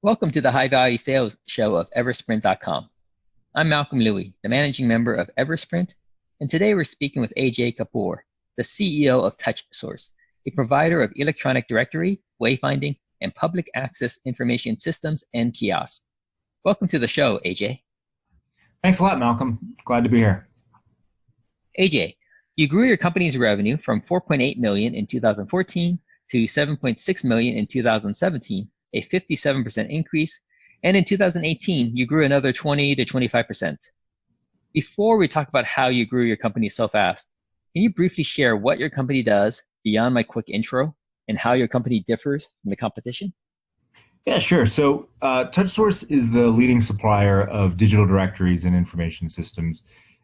Welcome to the High Value Sales Show of Eversprint.com. I'm Malcolm Louie, the managing member of Eversprint, and today we're speaking with Ajay Kapoor, the CEO of TouchSource, a provider of electronic directory, wayfinding, and public access information systems and kiosks. Welcome to the show, Ajay. Thanks a lot, Malcolm. Glad to be here. Ajay, you grew your company's revenue from 4.8 million in 2014 to 7.6 million in 2017, a 57% increase, and in 2018, you grew another 20 to 25%. Before we talk about how you grew your company so fast, can you briefly share what your company does beyond my quick intro and how your company differs from the competition? Yeah, sure. So TouchSource is the leading supplier of digital directories and information systems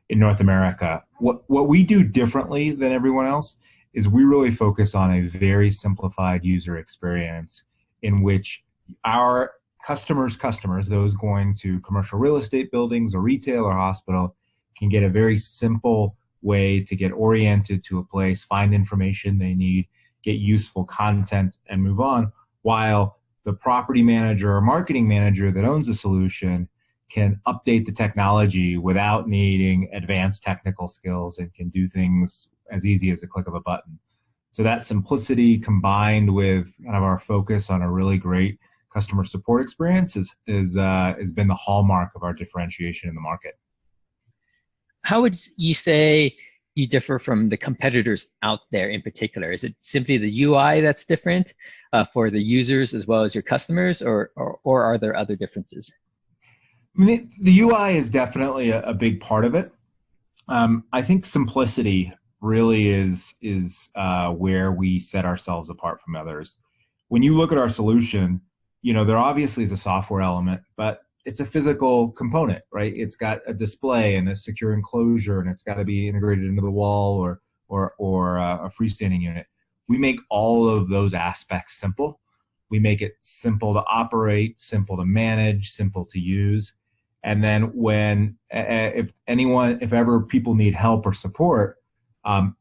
in North America. What we do differently than everyone else is we really focus on a very simplified user experience in which our customers, those going to commercial real estate buildings or retail or hospital, can get a very simple way to get oriented to a place, find information they need, get useful content, and move on, while the property manager or marketing manager that owns the solution can update the technology without needing advanced technical skills and can do things as easy as a click of a button. So that simplicity combined with kind of our focus on a really great customer support experience has been the hallmark of our differentiation in the market. How would you say you differ from the competitors out there in particular? Is it simply the UI that's different for the users as well as your customers, or are there other differences? I mean, the UI is definitely a big part of it. I think simplicity really is where we set ourselves apart from others. When you look at our solution, there obviously is a software element, but it's a physical component, right? It's got a display and a secure enclosure, and it's got to be integrated into the wall or a freestanding unit. We make all of those aspects simple. We make it simple to operate, simple to manage, simple to use. And then if ever people need help or support,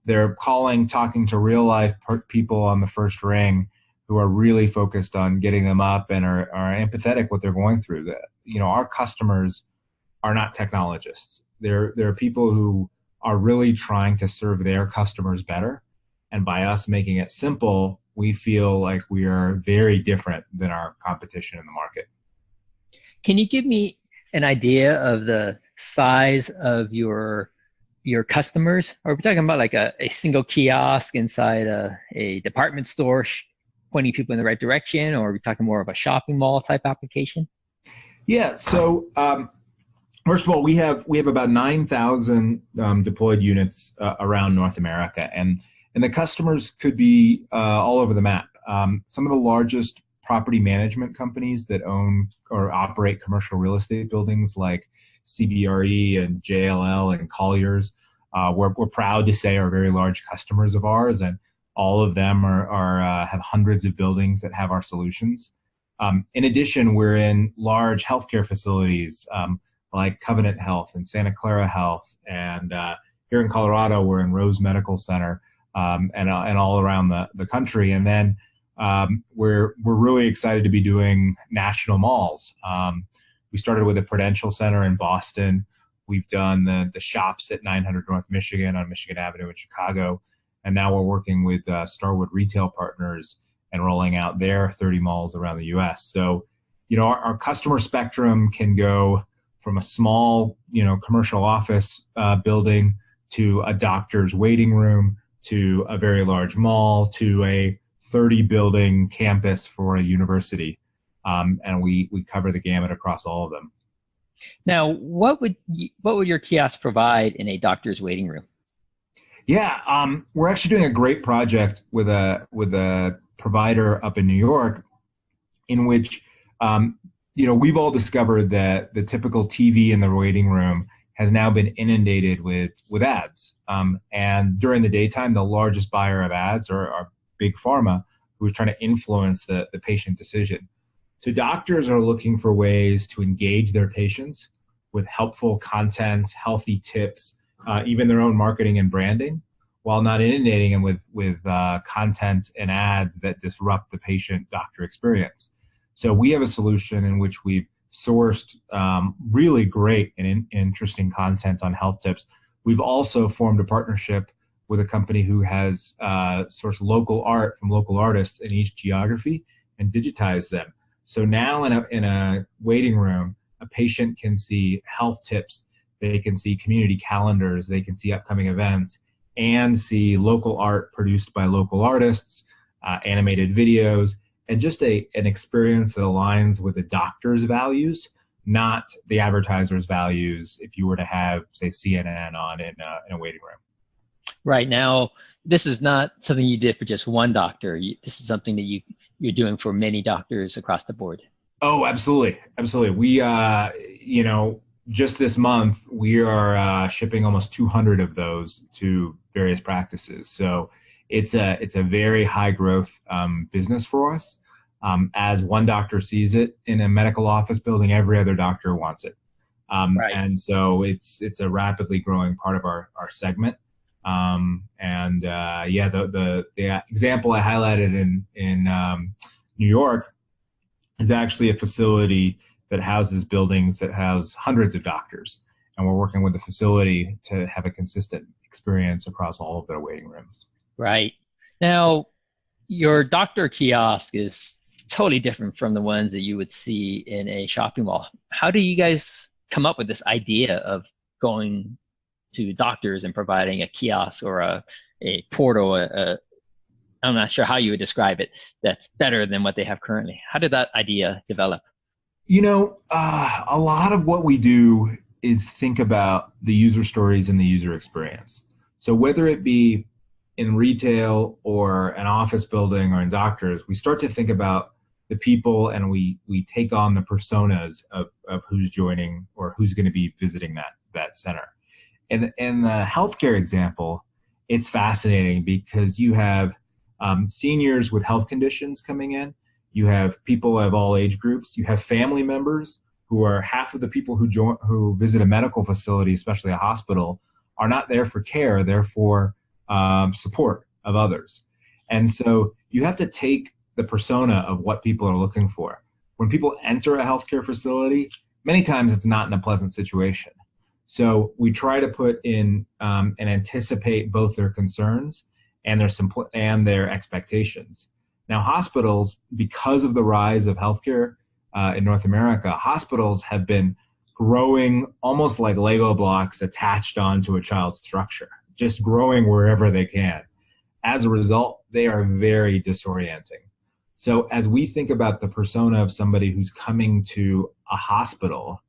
they're talking to real life people on the first ring who are really focused on getting them up and are empathetic what they're going through. Our customers are not technologists. They're people who are really trying to serve their customers better. And by us making it simple, we feel like we are very different than our competition in the market. Can you give me an idea of the size of your customers? Are we talking about like a single kiosk inside a department store pointing people in the right direction, or are we talking more of a shopping mall type application? Yeah, so first of all, we have about 9,000 deployed units around North America, and the customers could be all over the map. Some of the largest property management companies that own or operate commercial real estate buildings like CBRE and JLL and Colliers, we're proud to say are very large customers of ours, and all of them have hundreds of buildings that have our solutions. In addition, we're in large healthcare facilities like Covenant Health and Santa Clara Health, and here in Colorado, we're in Rose Medical Center, and all around the country. And then we're really excited to be doing national malls. We started with a Prudential Center in Boston. We've done the shops at 900 North Michigan on Michigan Avenue in Chicago. And now we're working with Starwood Retail Partners and rolling out their 30 malls around the US. So, our customer spectrum can go from a small, commercial office building to a doctor's waiting room, to a very large mall, to a 30-building campus for a university. And we cover the gamut across all of them. Now, what would your kiosk provide in a doctor's waiting room? Yeah, we're actually doing a great project with a provider up in New York, in which we've all discovered that the typical TV in the waiting room has now been inundated with ads. And during the daytime, the largest buyer of ads are big pharma, who is trying to influence the patient decision. So doctors are looking for ways to engage their patients with helpful content, healthy tips, even their own marketing and branding, while not inundating them with content and ads that disrupt the patient-doctor experience. So we have a solution in which we've sourced really great and interesting content on health tips. We've also formed a partnership with a company who has sourced local art from local artists in each geography and digitized them. So now in a waiting room, a patient can see health tips, they can see community calendars, they can see upcoming events, and see local art produced by local artists, animated videos, and just an experience that aligns with the doctor's values, not the advertiser's values if you were to have, say, CNN on in a waiting room. Right. Now, this is not something you did for just one doctor. This is something that you're doing for many doctors across the board. Oh, absolutely. Absolutely. We, just this month, we are shipping almost 200 of those to various practices. So it's a very high growth business for us. As one doctor sees it in a medical office building, every other doctor wants it. Right. And so it's a rapidly growing part of our segment. The example I highlighted in New York is actually a facility that houses buildings that house hundreds of doctors. And we're working with the facility to have a consistent experience across all of their waiting rooms. Right. Now, your doctor kiosk is totally different from the ones that you would see in a shopping mall. How do you guys come up with this idea of going to doctors and providing a kiosk or a portal, I'm not sure how you would describe it, that's better than what they have currently? How did that idea develop? A lot of what we do is think about the user stories and the user experience. So whether it be in retail or an office building or in doctors, we start to think about the people and we take on the personas of who's joining or who's going to be visiting that center. And in the healthcare example, it's fascinating because you have seniors with health conditions coming in. You have people of all age groups. You have family members who are half of the people who visit a medical facility, especially a hospital, are not there for care. They're for support of others. And so you have to take the persona of what people are looking for. When people enter a healthcare facility, many times it's not in a pleasant situation. So we try to put in and anticipate both their concerns and their expectations. Now, hospitals, because of the rise of healthcare in North America, hospitals have been growing almost like Lego blocks attached onto a child's structure, just growing wherever they can. As a result, they are very disorienting. So as we think about the persona of somebody who's coming to a hospital,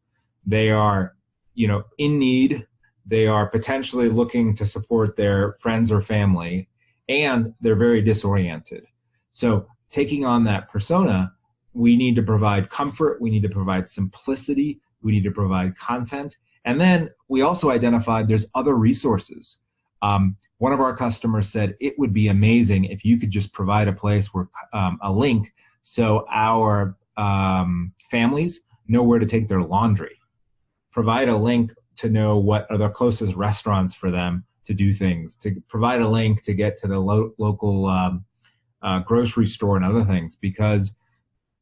they are, in need, they are potentially looking to support their friends or family, and they're very disoriented. So taking on that persona, we need to provide comfort, we need to provide simplicity, we need to provide content. And then we also identified there's other resources. One of our customers said it would be amazing if you could just provide a place where a link so our families know where to take their laundry. Provide a link to know what are the closest restaurants for them to do things, to provide a link to get to the local grocery store and other things, because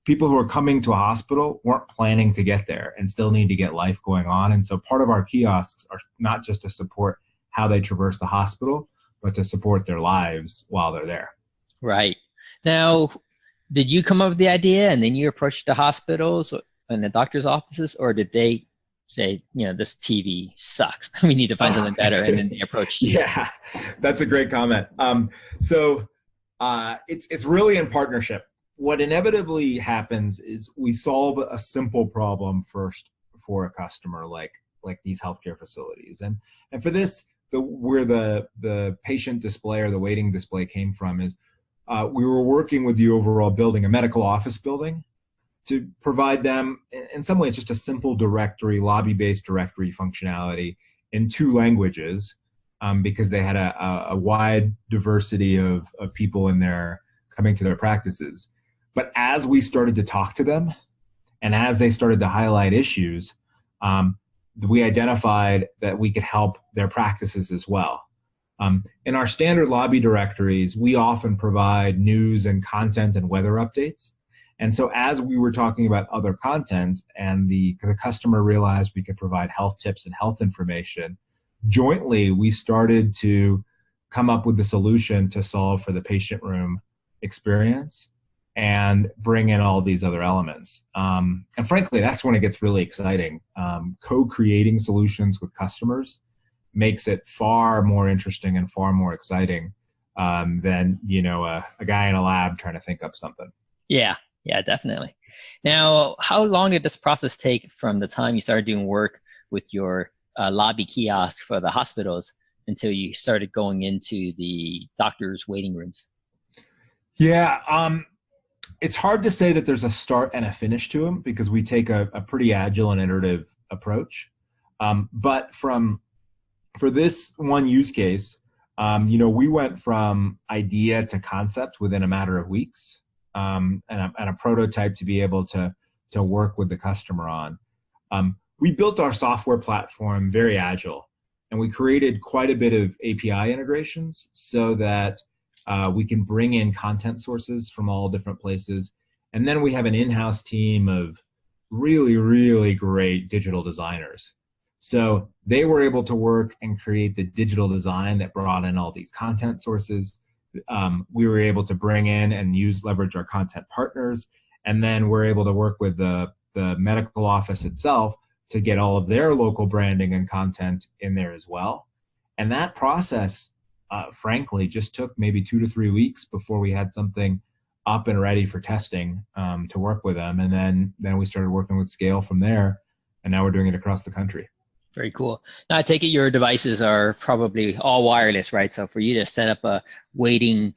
people who are coming to a hospital weren't planning to get there and still need to get life going on. And so part of our kiosks are not just to support how they traverse the hospital, but to support their lives while they're there. Right. Now, did you come up with the idea and then you approached the hospitals and the doctor's offices, or did they say, this TV sucks, we need to find something better, and then they approached you? Yeah, that's a great comment. It's really in partnership. What inevitably happens is we solve a simple problem first for a customer like these healthcare facilities. And for this, where the patient display or the waiting display came from is we were working with the overall building, a medical office building, to provide them, in some ways, just a simple directory, lobby-based directory functionality in 2 languages, because they had a wide diversity of people coming to their practices. But as we started to talk to them, and as they started to highlight issues, we identified that we could help their practices as well. In our standard lobby directories, we often provide news and content and weather updates. And so as we were talking about other content and the customer realized we could provide health tips and health information, jointly we started to come up with the solution to solve for the patient room experience and bring in all these other elements. And frankly, that's when it gets really exciting. Co-creating solutions with customers makes it far more interesting and far more exciting than, a guy in a lab trying to think up something. Yeah, definitely. Now, how long did this process take from the time you started doing work with your lobby kiosk for the hospitals until you started going into the doctors' waiting rooms? Yeah, it's hard to say that there's a start and a finish to them because we take a pretty agile and iterative approach. But for this one use case, we went from idea to concept within a matter of weeks, and a prototype to be able to work with the customer on. We built our software platform very agile, and we created quite a bit of API integrations so that we can bring in content sources from all different places. And then we have an in-house team of really, really great digital designers. So they were able to work and create the digital design that brought in all these content sources. We were able to bring in and leverage our content partners. And then we're able to work with the medical office itself to get all of their local branding and content in there as well. And that process, frankly, just took maybe 2 to 3 weeks before we had something up and ready for testing to work with them. And then we started working with scale from there. And now we're doing it across the country. Very cool. Now, I take it your devices are probably all wireless, right? So for you to set up a waiting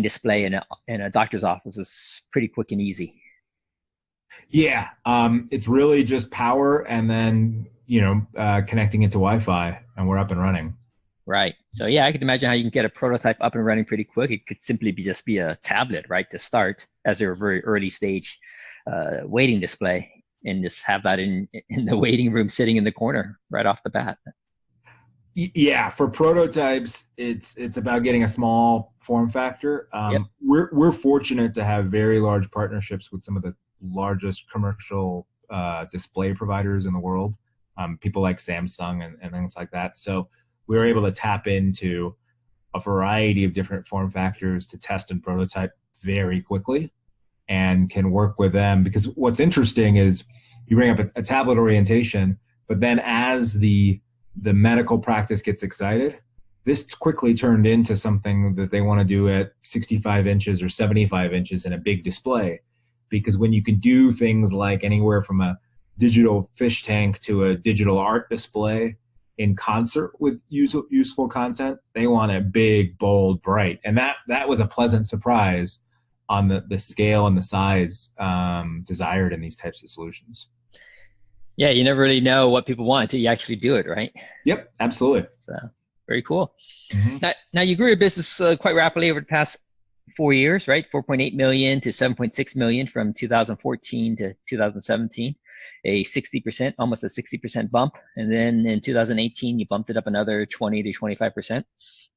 display in a doctor's office is pretty quick and easy. Yeah, it's really just power and then connecting it to Wi-Fi, and we're up and running. Right. So yeah, I could imagine how you can get a prototype up and running pretty quick. It could simply just be a tablet, right, to start as a very early stage waiting display, and just have that in the waiting room sitting in the corner right off the bat. Yeah, for prototypes, it's about getting a small form factor. Yep. We're fortunate to have very large partnerships with some of the largest commercial display providers in the world, people like Samsung and things like that. So we were able to tap into a variety of different form factors to test and prototype very quickly, and can work with them. Because what's interesting is you bring up a tablet orientation, but then as the medical practice gets excited, this quickly turned into something that they want to do at 65 inches or 75 inches in a big display. Because when you can do things like anywhere from a digital fish tank to a digital art display in concert with useful content, they want it big, bold, bright. And that was a pleasant surprise on the scale and the size desired in these types of solutions. Yeah, you never really know what people want until you actually do it, right? Yep, absolutely. So very cool. Mm-hmm. Now you grew your business quite rapidly over the past 4 years, right? 4.8 million to 7.6 million from 2014 to 2017, almost a 60% bump. And then in 2018, you bumped it up another 20 to 25%.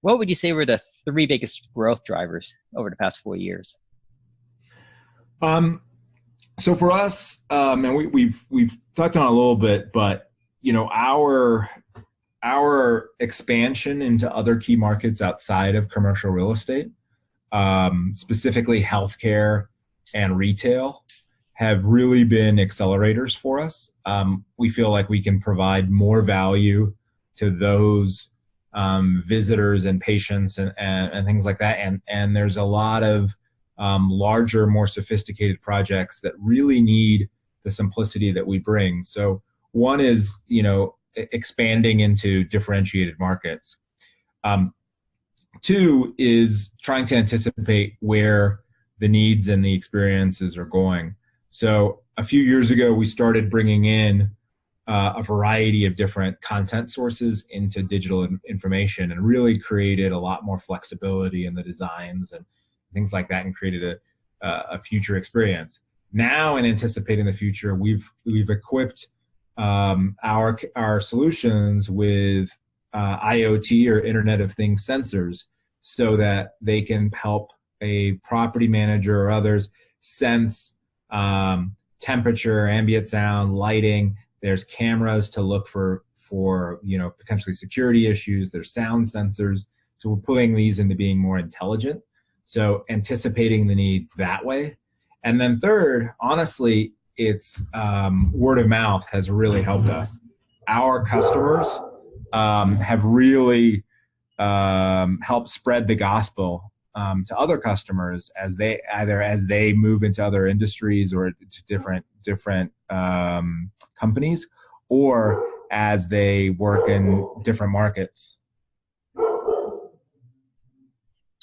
What would you say were the 3 biggest growth drivers over the past 4 years? So for us, and we've touched on it a little bit, but our expansion into other key markets outside of commercial real estate, specifically healthcare and retail, have really been accelerators for us. We feel like we can provide more value to those visitors and patients and things like that. And there's a lot of larger, more sophisticated projects that really need the simplicity that we bring. So one is, expanding into differentiated markets. 2 is trying to anticipate where the needs and the experiences are going. So a few years ago, we started bringing in a variety of different content sources into digital information, and really created a lot more flexibility in the designs and things like that, and created a future experience. Now, in anticipating the future, we've equipped our solutions with IoT, or Internet of Things sensors, so that they can help a property manager or others sense temperature, ambient sound, lighting. There's cameras to look for potentially security issues. There's sound sensors. So we're putting these into being more intelligent. So anticipating the needs that way. And then third, honestly, it's word of mouth has really helped us. Our customers have really helped spread the gospel to other customers as they move into other industries or to different companies, or as they work in different markets.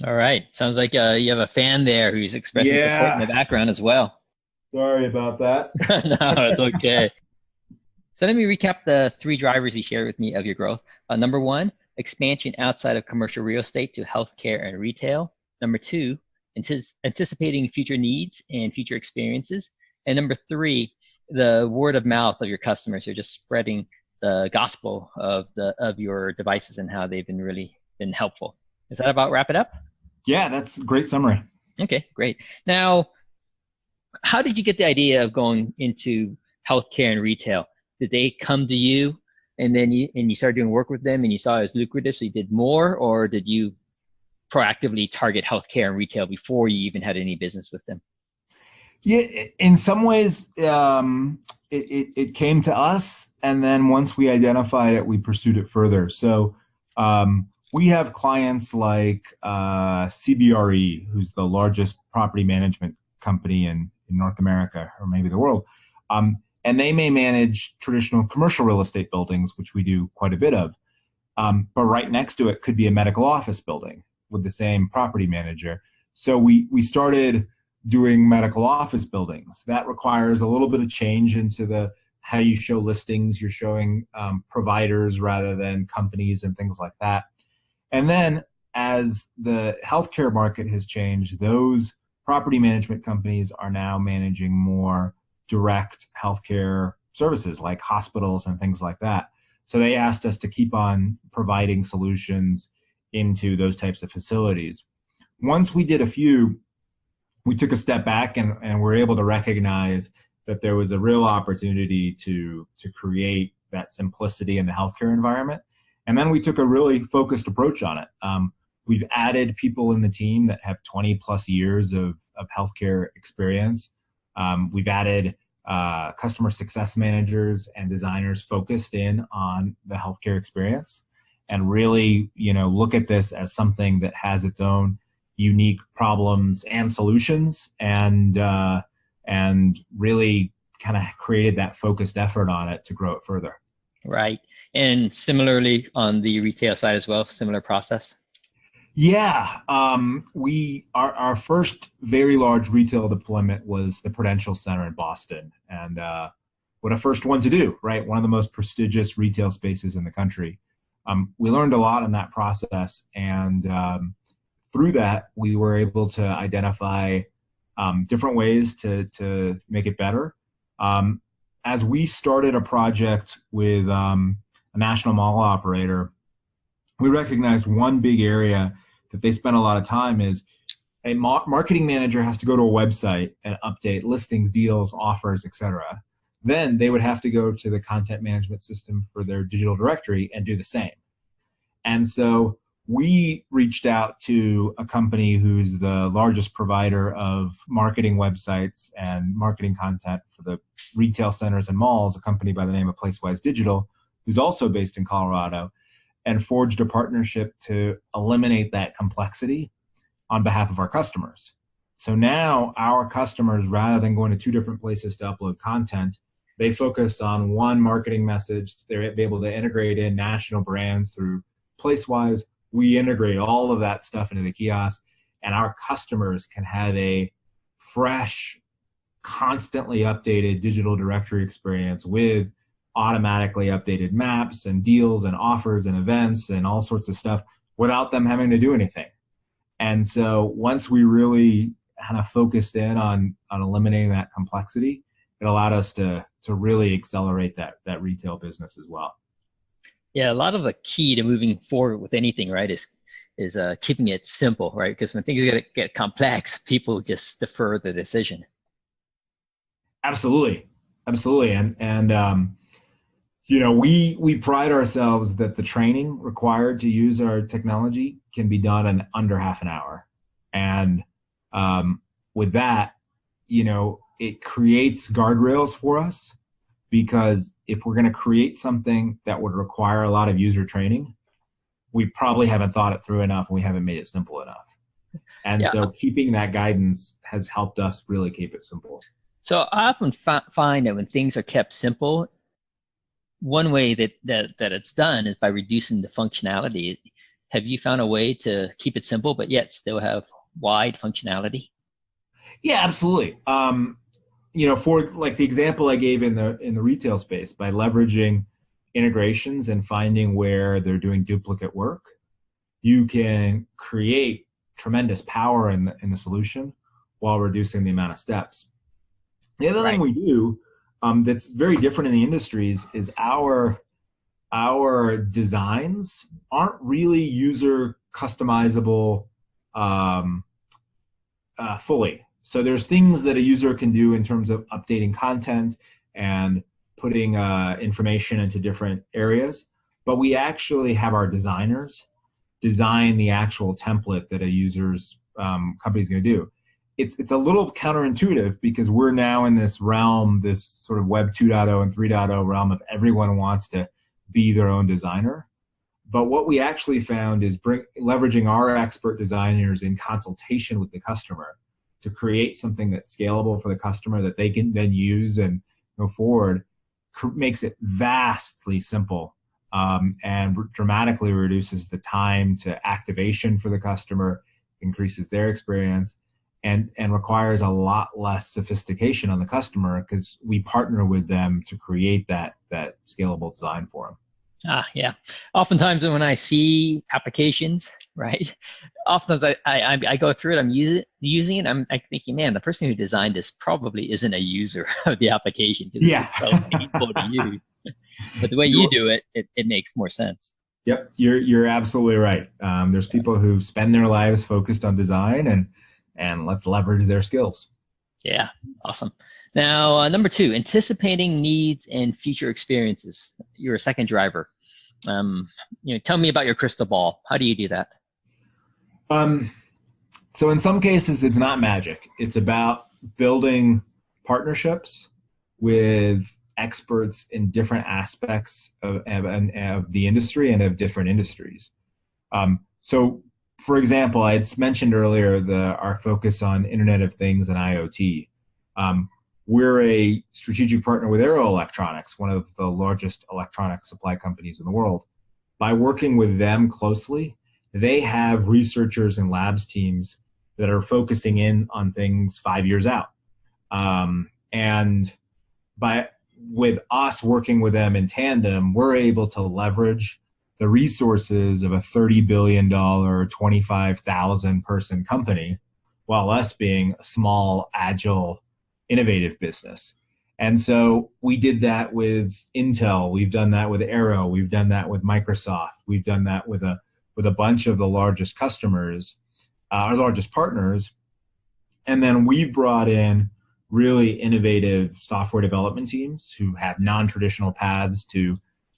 All right. Sounds like you have a fan there who's expressing support in the background as well. Sorry about that. No, it's okay. So let me recap the 3 drivers you shared with me of your growth. Number 1, expansion outside of commercial real estate to healthcare and retail. Number 2, anticipating future needs and future experiences. And number 3, the word of mouth of your customers. You're just spreading the gospel of your devices and how they've been helpful. Does that about wrap it up? Yeah, that's a great summary. Okay, great. Now, how did you get the idea of going into healthcare and retail? Did they come to you and then you started doing work with them and you saw it was lucrative, so you did more, or did you proactively target healthcare and retail before you even had any business with them? Yeah, in some ways, it came to us, and then once we identified it, we pursued it further. So we have clients like CBRE, who's the largest property management company in North America, or maybe the world. And they may manage traditional commercial real estate buildings, which we do quite a bit of. But right next to it could be a medical office building with the same property manager. So we started doing medical office buildings. That requires a little bit of change into how you show listings. You're showing providers rather than companies and things like that. And then as the healthcare market has changed, those property management companies are now managing more direct healthcare services like hospitals and things like that. So they asked us to keep on providing solutions into those types of facilities. Once we did a few, we took a step back and were able to recognize that there was a real opportunity to create that simplicity in the healthcare environment. And then we took a really focused approach on it. We've added people in the team that have 20 plus years of healthcare experience. We've added customer success managers and designers focused in on the healthcare experience, and really, look at this as something that has its own unique problems and solutions, and really kind of created that focused effort on it to grow it further. Right. And similarly on the retail side as well, similar process? Yeah. Our first very large retail deployment was the Prudential Center in Boston. And what a first one to do, right? One of the most prestigious retail spaces in the country. We learned a lot in that process. And through that, we were able to identify different ways to make it better. As we started a project with a national mall operator, we recognized one big area that they spent a lot of time is a marketing manager has to go to a website and update listings, deals, offers, etc. Then they would have to go to the content management system for their digital directory and do the same. And so we reached out to a company who's the largest provider of marketing websites and marketing content for the retail centers and malls, a company by the name of Placewise Digital, who's also based in Colorado, and forged a partnership to eliminate that complexity on behalf of our customers. So now our customers, rather than going to 2 different places to upload content, they focus on one marketing message. They're able to integrate in national brands through Placewise. We integrate all of that stuff into the kiosk, and our customers can have a fresh, constantly updated digital directory experience with automatically updated maps and deals and offers and events and all sorts of stuff without them having to do anything. And so once we really kind of focused in on eliminating that complexity, it allowed us to really accelerate that retail business as well. Yeah, a lot of the key to moving forward with anything, right, is is keeping it simple, right? Because when things get complex, people just defer the decision. Absolutely, absolutely, and you know, we pride ourselves that the training required to use our technology can be done in under half an hour, and with that, you know, it creates guardrails for us, because if we're going to create something that would require a lot of user training, we probably haven't thought it through enough, and we haven't made it simple enough. And Yeah. so keeping that guidance has helped us really keep it simple. So I often find that when things are kept simple, one way that it's done is by reducing the functionality. Have you found a way to keep it simple, but yet still have wide functionality? Yeah, absolutely. You know, for like the example I gave in the retail space, by leveraging integrations and finding where they're doing duplicate work, you can create tremendous power in the solution while reducing the amount of steps. The other thing we do that's very different in the industries is our designs aren't really user customizable fully. So there's things that a user can do in terms of updating content and putting information into different areas, but we actually have our designers design the actual template that a user's company is going to do. It's a little counterintuitive, because we're now in this realm, this sort of Web 2.0 and 3.0 realm of everyone wants to be their own designer. But what we actually found is leveraging our expert designers in consultation with the customer to create something that's scalable for the customer that they can then use and go forward, makes it vastly simple, and dramatically reduces the time to activation for the customer, increases their experience, and requires a lot less sophistication on the customer, because we partner with them to create that scalable design for them. Yeah. Oftentimes when I see applications, right, oftentimes I go through it, I'm using it, I'm thinking, man, the person who designed this probably isn't a user of the application, because it's so painful to use. But the way you do it, it makes more sense. Yep, you're absolutely right. There's people who spend their lives focused on design, and let's leverage their skills. Yeah, awesome. Now, number 2, anticipating needs and future experiences. You're a second driver. Tell me about your crystal ball. How do you do that? So in some cases, it's not magic. It's about building partnerships with experts in different aspects of the industry and of different industries. So, for example, I had mentioned earlier our focus on Internet of Things and IoT. We're a strategic partner with Arrow Electronics, one of the largest electronic supply companies in the world. By working with them closely, they have researchers and labs teams that are focusing in on things 5 years out. And with us working with them in tandem, we're able to leverage the resources of a $30 billion, 25,000 person company, while us being a small, agile, innovative business. And so we did that with Intel. We've done that with Arrow. We've done that with Microsoft. We've done that with a bunch of the largest customers, our largest partners. And then we've brought in really innovative software development teams who have non-traditional paths to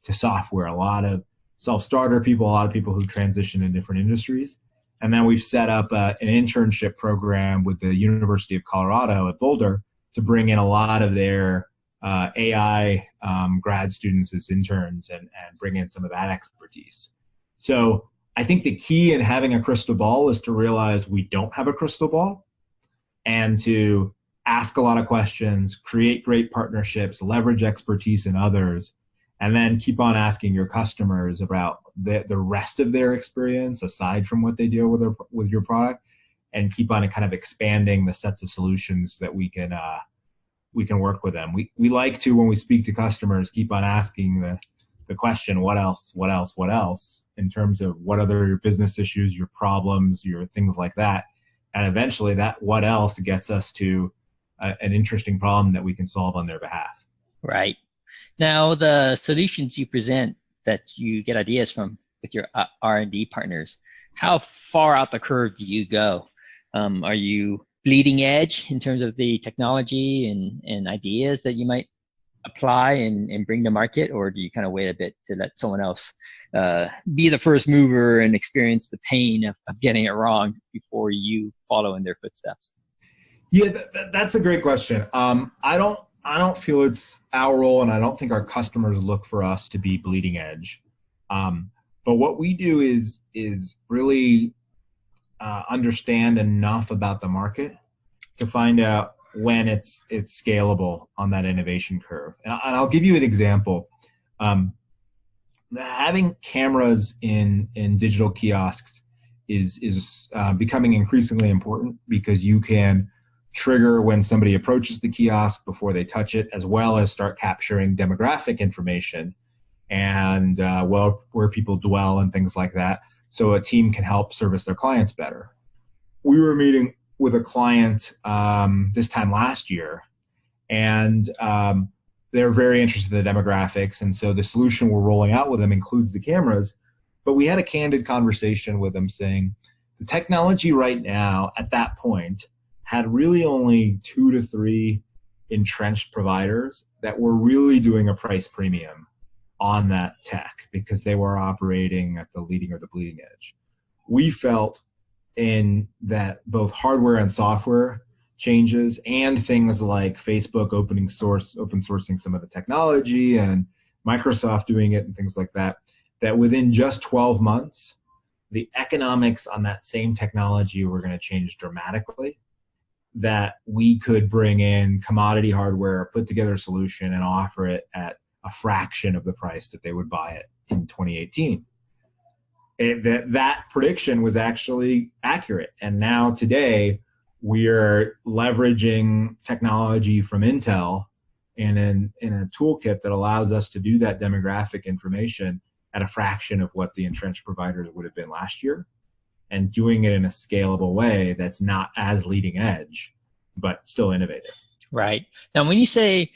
software. A lot of self-starter people, a lot of people who transition in different industries. And then we've set up an internship program with the University of Colorado at Boulder to bring in a lot of their AI grad students as interns and bring in some of that expertise. So I think the key in having a crystal ball is to realize we don't have a crystal ball, and to ask a lot of questions, create great partnerships, leverage expertise in others, and then keep on asking your customers about the rest of their experience aside from what they do with your product, and keep on kind of expanding the sets of solutions that we can work with them. We like to, when we speak to customers, keep on asking the question, what else, in terms of what other your business issues, your problems, your things like that. And eventually that what else gets us to an interesting problem that we can solve on their behalf. Right. Now, the solutions you present that you get ideas from with your R&D partners, How far out the curve do you go? Are you bleeding edge in terms of the technology and ideas that you might apply and bring to market, or do you kind of wait a bit to let someone else be the first mover and experience the pain of getting it wrong before you follow in their footsteps? Yeah, that's a great question. I don't feel it's our role, and I don't think our customers look for us to be bleeding edge. But what we do is really understand enough about the market to find out when it's scalable on that innovation curve. And I'll give you an example. Having cameras in digital kiosks is becoming increasingly important, because you can trigger when somebody approaches the kiosk before they touch it, as well as start capturing demographic information and where people dwell and things like that, so a team can help service their clients better. We were meeting with a client this time last year, and they're very interested in the demographics, and so the solution we're rolling out with them includes the cameras. But we had a candid conversation with them saying the technology right now at that point had really only 2 to 3 entrenched providers that were really doing a price premium on that tech, because they were operating at the leading or the bleeding edge. We felt in that both hardware and software changes, and things like Facebook open sourcing some of the technology, and Microsoft doing it and things like that, that within just 12 months, the economics on that same technology were going to change dramatically, that we could bring in commodity hardware, put together a solution, and offer it at a fraction of the price that they would buy it in 2018. That prediction was actually accurate. And now today, we are leveraging technology from Intel in a toolkit that allows us to do that demographic information at a fraction of what the entrenched providers would have been last year, and doing it in a scalable way that's not as leading edge, but still innovative. Right. Now, when you say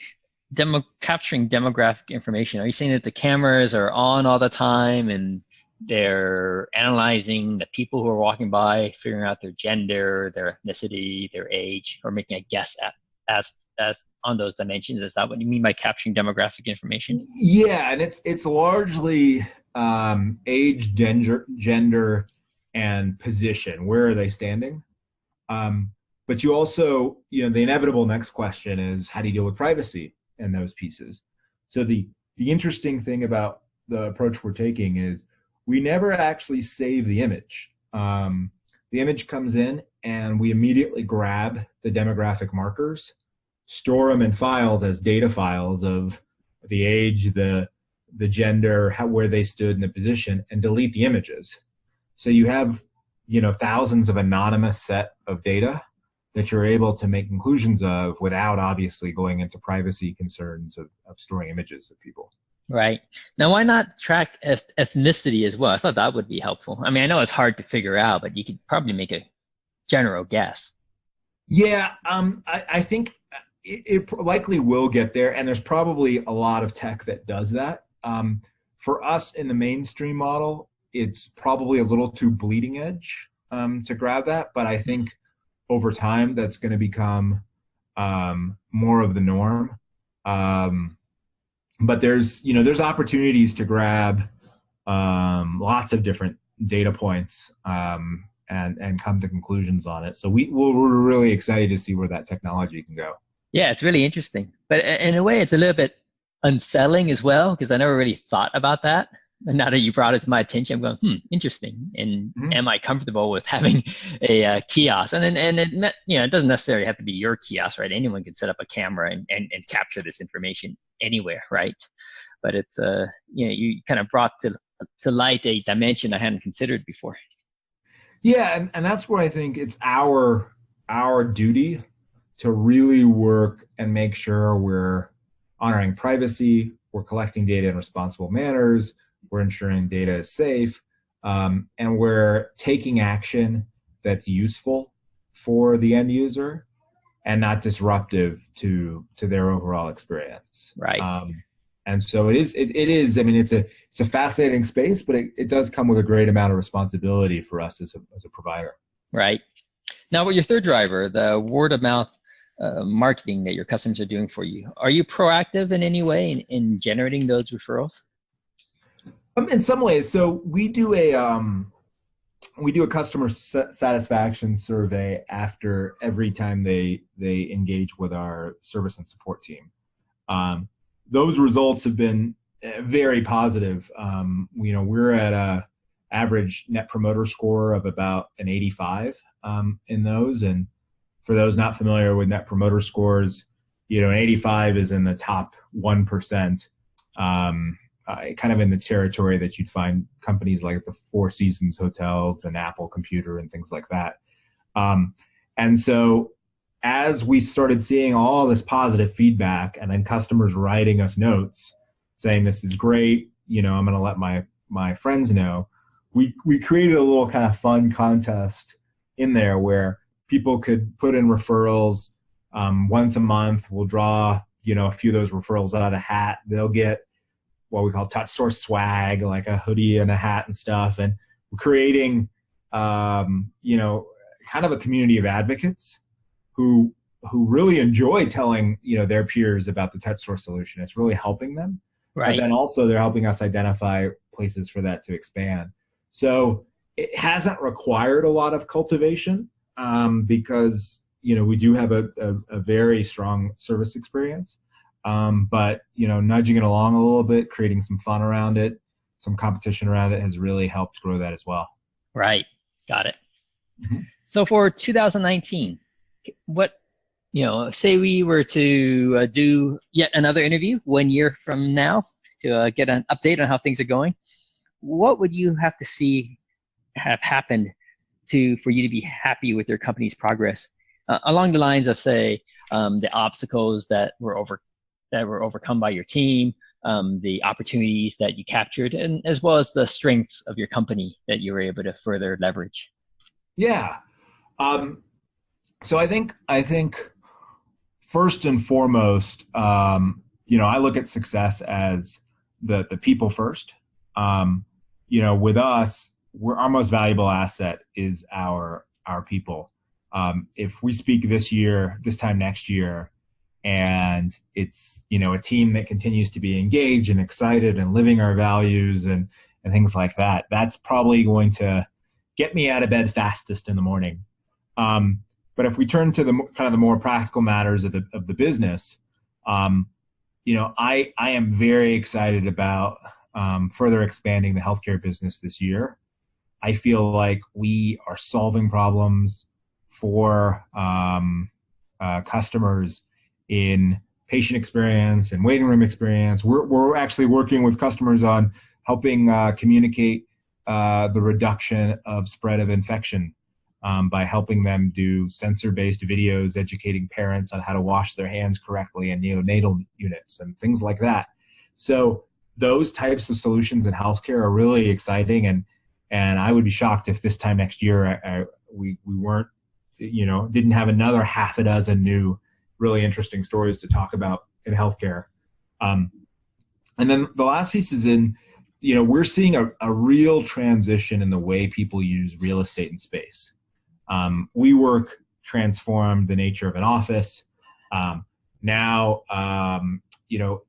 capturing demographic information, are you saying that the cameras are on all the time and they're analyzing the people who are walking by, figuring out their gender, their ethnicity, their age, or making a guess as on those dimensions? Is that what you mean by capturing demographic information? Yeah, and it's largely age, gender, and position. Where are they standing? But you also, the inevitable next question is, how do you deal with privacy in those pieces? So the interesting thing about the approach we're taking is we never actually save the image. The image comes in, and we immediately grab the demographic markers, store them in files as data files of the age, the gender, where they stood in the position, and delete the images. So you have, thousands of anonymous set of data that you're able to make conclusions of without obviously going into privacy concerns of storing images of people. Right. Now, why not track ethnicity as well? I thought that would be helpful. I mean, I know it's hard to figure out, but you could probably make a general guess. Yeah, I think it likely will get there, and there's probably a lot of tech that does that. For us in the mainstream model, it's probably a little too bleeding edge to grab that, but I think over time that's going to become more of the norm. But there's opportunities to grab lots of different data points and come to conclusions on it. So we're really excited to see where that technology can go. Yeah, it's really interesting. But in a way, it's a little bit unsettling as well, because I never really thought about that. And now that you brought it to my attention, I'm going, interesting. And am I comfortable with having a kiosk? And it doesn't necessarily have to be your kiosk, right? Anyone can set up a camera and capture this information anywhere, right? But it's you kind of brought to light a dimension I hadn't considered before. Yeah, and that's where I think it's our duty to really work and make sure we're honoring privacy, we're collecting data in responsible manners, we're ensuring data is safe, and we're taking action that's useful for the end user and not disruptive to their overall experience. Right. And so it is. I mean, it's a fascinating space, but it does come with a great amount of responsibility for us as a provider. Right. Now, with your third driver, the word of mouth marketing that your customers are doing for you, are you proactive in any way in generating those referrals? In some ways. So we do a customer satisfaction survey after every time they engage with our service and support team. Those results have been very positive. We're at a average net promoter score of about an 85 in those. And for those not familiar with net promoter scores, an 85 is in the top 1%, kind of in the territory that you'd find companies like the Four Seasons hotels and Apple Computer and things like that. And so as we started seeing all this positive feedback and then customers writing us notes saying, this is great, I'm going to let my friends know, we created a little kind of fun contest in there where people could put in referrals. Once a month, we'll draw, a few of those referrals out of the hat. They'll get what we call TouchSource swag, like a hoodie and a hat and stuff. And we're creating, kind of a community of advocates who really enjoy telling, their peers about the TouchSource solution. It's really helping them. Right. But then also they're helping us identify places for that to expand. So it hasn't required a lot of cultivation because, we do have a very strong service experience. But, nudging it along a little bit, creating some fun around it, some competition around it has really helped grow that as well. Right. Got it. Mm-hmm. So for 2019, what, say we were to do yet another interview 1 year from now to get an update on how things are going, what would you have to see have happened for you to be happy with your company's progress along the lines of, say, the obstacles that were overcome by your team, the opportunities that you captured, and as well as the strengths of your company that you were able to further leverage? Yeah. So I think first and foremost, I look at success as the people first. With us, our most valuable asset is our people. If we speak this time next year, and it's, a team that continues to be engaged and excited and living our values and things like that, that's probably going to get me out of bed fastest in the morning. But if we turn to the kind of the more practical matters of the business, I am very excited about further expanding the healthcare business this year. I feel like we are solving problems for customers in patient experience and waiting room experience. We're actually working with customers on helping communicate the reduction of spread of infection by helping them do sensor-based videos, educating parents on how to wash their hands correctly in neonatal units and things like that. So those types of solutions in healthcare are really exciting, and I would be shocked if this time next year we weren't, didn't have another half a dozen new really interesting stories to talk about in healthcare. And then the last piece is we're seeing a real transition in the way people use real estate and space. WeWork transformed the nature of an office. Now,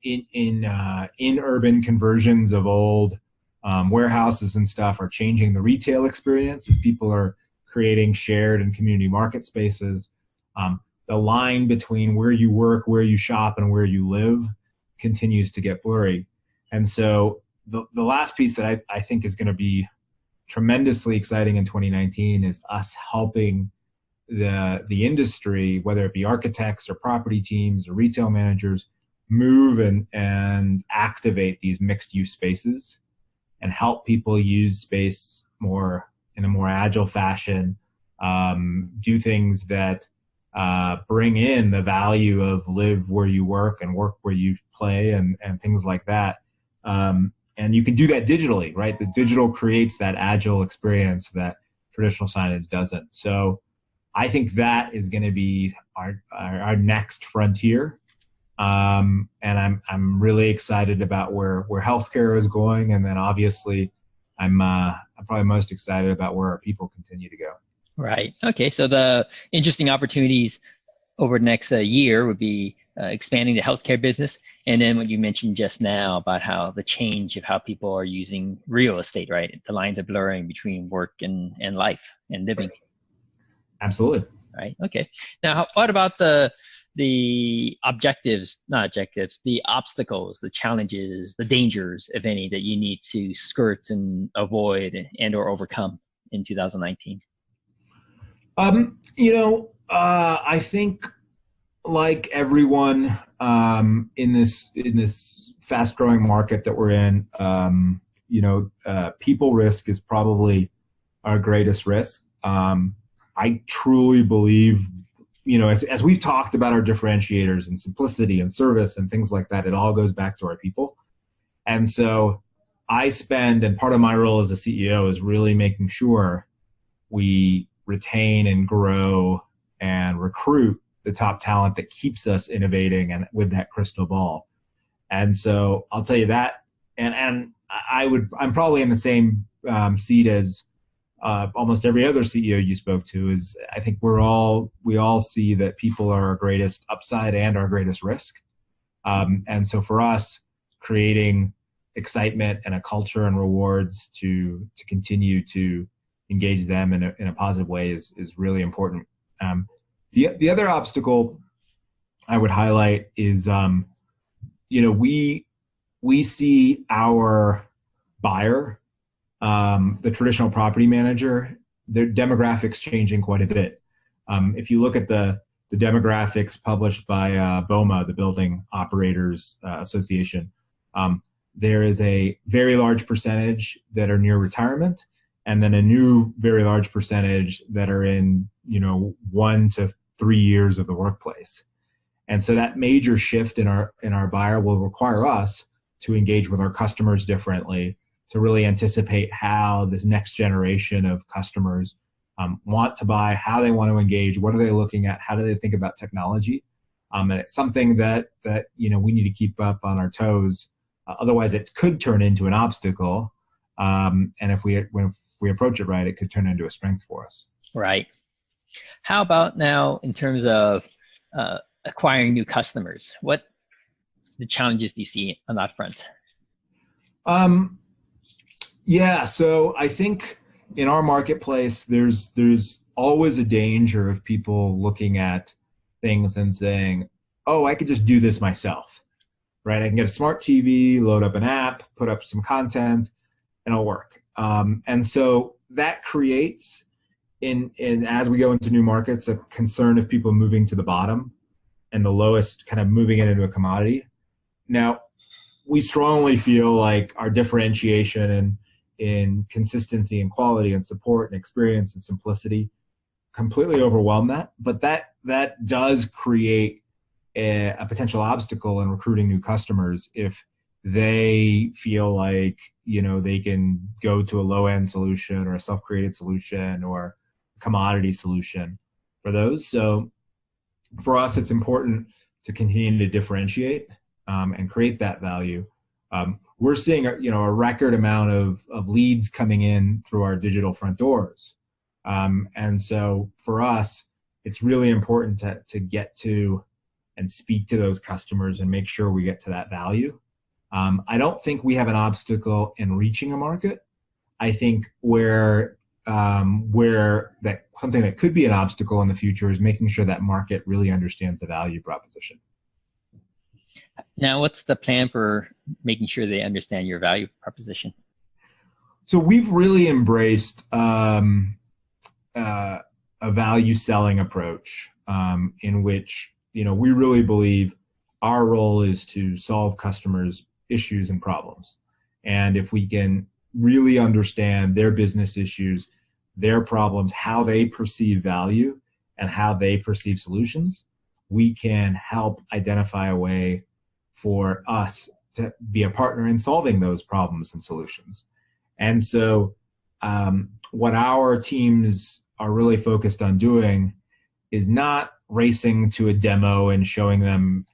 in urban conversions of old warehouses and stuff are changing the retail experience as people are creating shared and community market spaces. The line between where you work, where you shop, and where you live continues to get blurry. And so the last piece that I think is going to be tremendously exciting in 2019 is us helping the industry, whether it be architects or property teams or retail managers, move and activate these mixed use spaces and help people use space in a more agile fashion, do things that bring in the value of live where you work and work where you play and things like that. And you can do that digitally, right? The digital creates that agile experience that traditional signage doesn't. So I think that is going to be our next frontier. And I'm really excited about where healthcare is going, and then obviously I'm probably most excited about where our people continue to go. Right. Okay. So the interesting opportunities over the next year would be expanding the healthcare business, and then what you mentioned just now about how the change of how people are using real estate, right? The lines are blurring between work and life and living. Absolutely. Right. Okay. Now, what about the objectives, not objectives, the obstacles, the challenges, the dangers, if any, that you need to skirt and avoid and or overcome in 2019? I think like everyone in this fast-growing market that we're in, people risk is probably our greatest risk. I truly believe, as we've talked about our differentiators and simplicity and service and things like that, it all goes back to our people. And so and part of my role as a CEO is really making sure we retain and grow and recruit the top talent that keeps us innovating and with that crystal ball. And so I'll tell you that, and I'm probably in the same seat as almost every other CEO you spoke to. Is I think we all see that people are our greatest upside and our greatest risk. And so for us, creating excitement and a culture and rewards to continue to engage them in a positive way is really important. The other obstacle I would highlight is, we see our buyer, the traditional property manager, their demographics changing quite a bit. If you look at the demographics published by BOMA, the Building Operators Association, there is a very large percentage that are near retirement, and then a new very large percentage that are in 1 to 3 years of the workplace. And so that major shift in our buyer will require us to engage with our customers differently, to really anticipate how this next generation of customers want to buy, how they want to engage, what are they looking at, how do they think about technology. And it's something that we need to keep up on our toes. Otherwise, it could turn into an obstacle. And if we approach it right, it could turn into a strength for us. Right. How about now in terms of acquiring new customers? What the challenges do you see on that front? So I think in our marketplace, there's always a danger of people looking at things and saying, "Oh, I could just do this myself." Right? I can get a smart TV, load up an app, put up some content, and it'll work. And so that creates, as we go into new markets, a concern of people moving to the bottom and the lowest, kind of moving it into a commodity. Now, we strongly feel like our differentiation in consistency and quality and support and experience and simplicity completely overwhelm that. But that does create a potential obstacle in recruiting new customers if they feel like they can go to a low-end solution or a self-created solution or commodity solution for those. So for us, it's important to continue to differentiate and create that value. We're seeing a record amount of leads coming in through our digital front doors. And so for us, it's really important to get to and speak to those customers and make sure we get to that value. I don't think we have an obstacle in reaching a market. I think where that something that could be an obstacle in the future is making sure that market really understands the value proposition. Now, what's the plan for making sure they understand your value proposition? So we've really embraced a value selling approach in which we really believe our role is to solve customers' issues and problems. And if we can really understand their business issues, their problems, how they perceive value and how they perceive solutions, we can help identify a way for us to be a partner in solving those problems and solutions. And so what our teams are really focused on doing is not racing to a demo and showing them,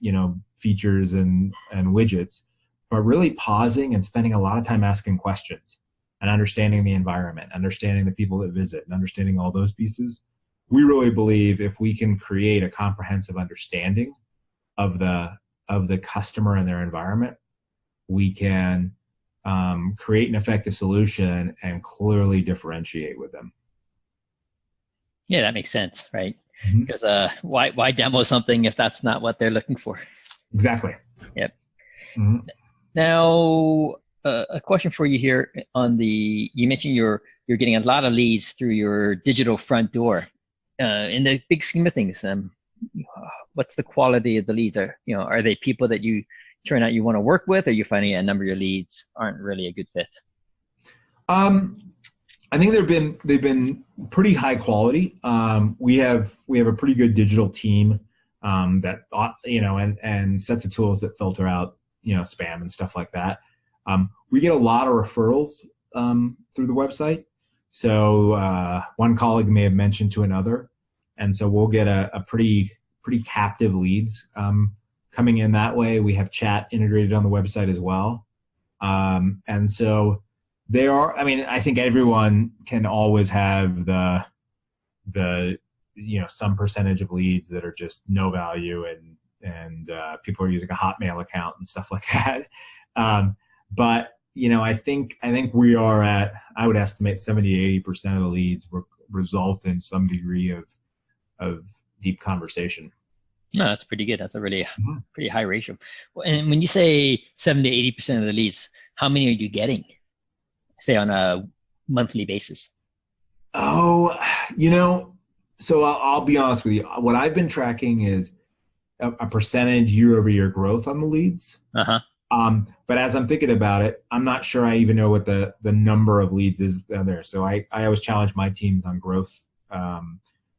features and widgets, but really pausing and spending a lot of time asking questions and understanding the environment, understanding the people that visit, and understanding all those pieces. We really believe if we can create a comprehensive understanding of the customer and their environment, we can create an effective solution and clearly differentiate with them. Yeah, that makes sense, right? Mm-hmm. Because why demo something if that's not what they're looking for? Exactly. Yep. Mm-hmm. Now, a question for you here on you mentioned you're getting a lot of leads through your digital front door. In the big scheme of things, what's the quality of the leads? Are they people that you turn out you want to work with, or are you finding a number of your leads aren't really a good fit? I think they've been pretty high quality. We have a pretty good digital team that and sets of tools that filter out spam and stuff like that. We get a lot of referrals through the website. So one colleague may have mentioned to another, and so we'll get a pretty captive leads coming in that way. We have chat integrated on the website as well, and so I think everyone can always have the some percentage of leads that are just no value and people are using a Hotmail account and stuff like that. But I think we are at, I would estimate 70-80% of the leads result in some degree of deep conversation. No, that's pretty good. That's a really pretty high ratio. And when you say 70-80% of the leads, how many are you getting, say, on a monthly basis? Oh, so I'll be honest with you. What I've been tracking is a percentage year-over-year growth on the leads. But as I'm thinking about it, I'm not sure I even know what the number of leads is there. So I always challenge my teams on growth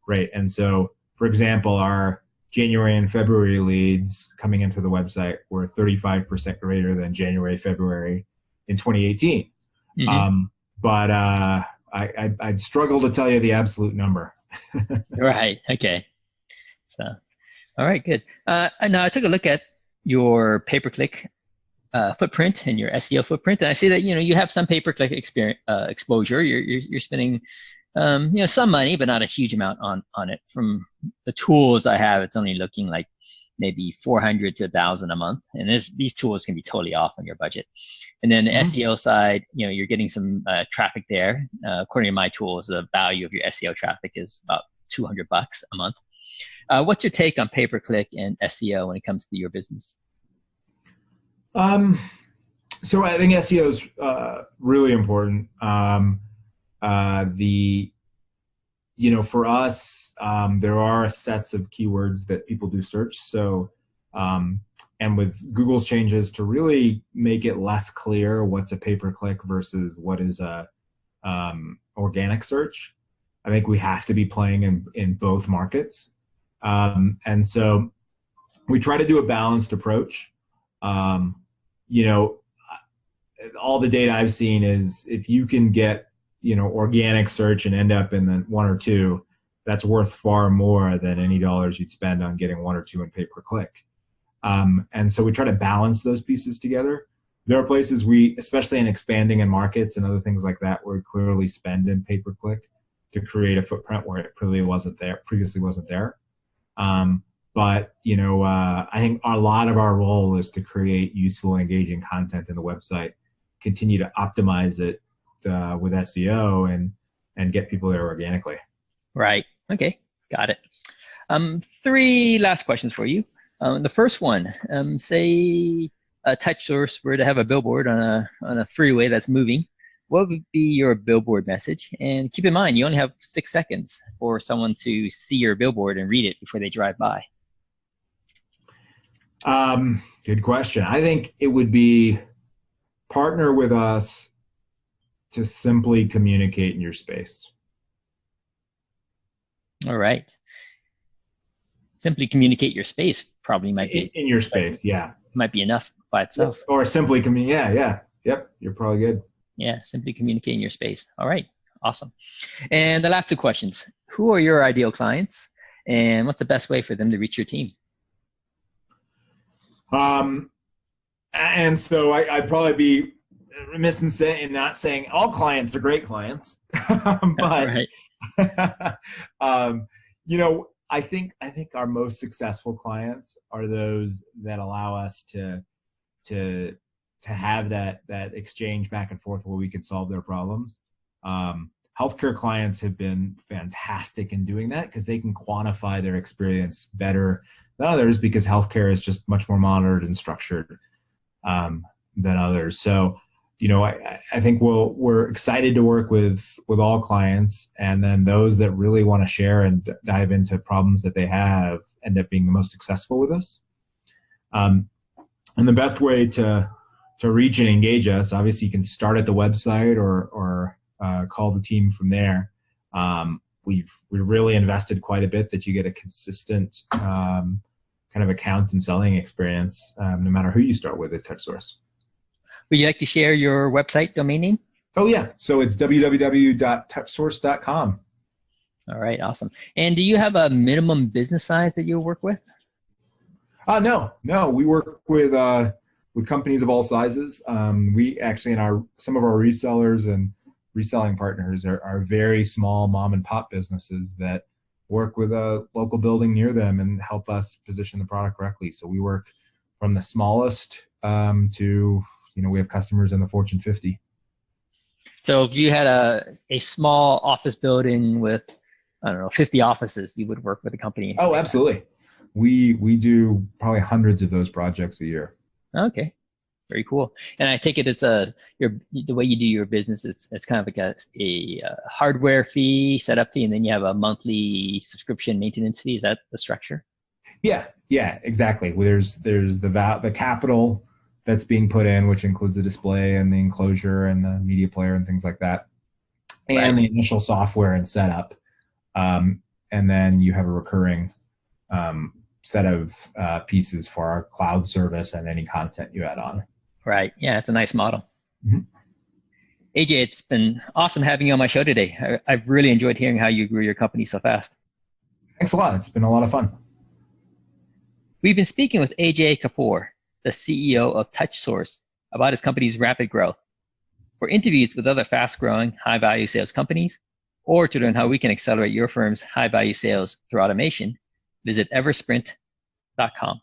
rate. And so, for example, our January and February leads coming into the website were 35% greater than January, February in 2018. But I'd struggle to tell you the absolute number. Right. Okay. So, all right, good. Now I took a look at your pay-per-click footprint and your SEO footprint, and I see that you have some pay-per-click exposure. You're spending some money, but not a huge amount on it. From the tools I have, it's only looking like maybe $400 to $1,000 a month, and these tools can be totally off on your budget. And then the SEO side, you're getting some traffic there. According to my tools, the value of your SEO traffic is about $200 a month. What's your take on pay-per-click and SEO when it comes to your business? So I think SEO is really important. For us, there are sets of keywords that people do search. So, and with Google's changes to really make it less clear what's a pay-per-click versus what is a organic search, I think we have to be playing in both markets. And so we try to do a balanced approach. All the data I've seen is if you can get, organic search and end up in the 1 or 2, that's worth far more than any dollars you'd spend on getting 1 or 2 in pay-per-click. And so we try to balance those pieces together. There are places especially in expanding in markets and other things like that, where we clearly spend in pay-per-click to create a footprint where it previously wasn't there. But I think a lot of our role is to create useful, engaging content in the website, continue to optimize it with SEO, and get people there organically. Right. Okay. Got it. 3 last questions for you. The first one, say TouchSource were to have a billboard on a freeway that's moving. What would be your billboard message? And keep in mind, you only have 6 seconds for someone to see your billboard and read it before they drive by. Good question. I think it would be partner with us to simply communicate in your space. All right. Simply communicate your space probably might be in your space. Yeah. Might be enough by itself. Or simply communicate. Yeah. Yep. You're probably good. Yeah. Simply communicate in your space. All right. Awesome. And the last 2 questions. Who are your ideal clients, and what's the best way for them to reach your team? And so I'd probably be remiss in not saying all clients are great clients, but Right. I think our most successful clients are those that allow us to have that exchange back and forth where we can solve their problems. Healthcare clients have been fantastic in doing that because they can quantify their experience better than others, because healthcare is just much more monitored and structured than others. So, I think we're excited to work with all clients, and then those that really want to share and dive into problems that they have end up being the most successful with us. And the best way to reach and engage us, obviously, you can start at the website or call the team from there. We've really invested quite a bit that you get a consistent kind of account and selling experience, no matter who you start with at TouchSource. Would you like to share your website domain name? Oh, yeah. So it's www.touchsource.com. All right, awesome. And do you have a minimum business size that you work with? No. We work with companies of all sizes. We actually, some of our resellers and reselling partners are very small mom and pop businesses that work with a local building near them and help us position the product correctly. So we work from the smallest to, we have customers in the Fortune 50. So if you had a small office building with, 50 offices, you would work with a company? Oh, absolutely. We do probably hundreds of those projects a year. Okay, very cool. And I take it it's the way you do your business. It's kind of like a hardware fee, setup fee, and then you have a monthly subscription maintenance fee. Is that the structure? Yeah, exactly. There's the capital that's being put in, which includes the display and the enclosure and the media player and things like that, and the initial software and setup. And then you have a recurring set of pieces for our cloud service and any content you add on. Right. Yeah, it's a nice model. Mm-hmm. Ajay, it's been awesome having you on my show today. I've really enjoyed hearing how you grew your company so fast. Thanks a lot. It's been a lot of fun. We've been speaking with Ajay Kapoor, the CEO of TouchSource, about his company's rapid growth. For interviews with other fast-growing, high-value sales companies, or to learn how we can accelerate your firm's high-value sales through automation, visit eversprint.com.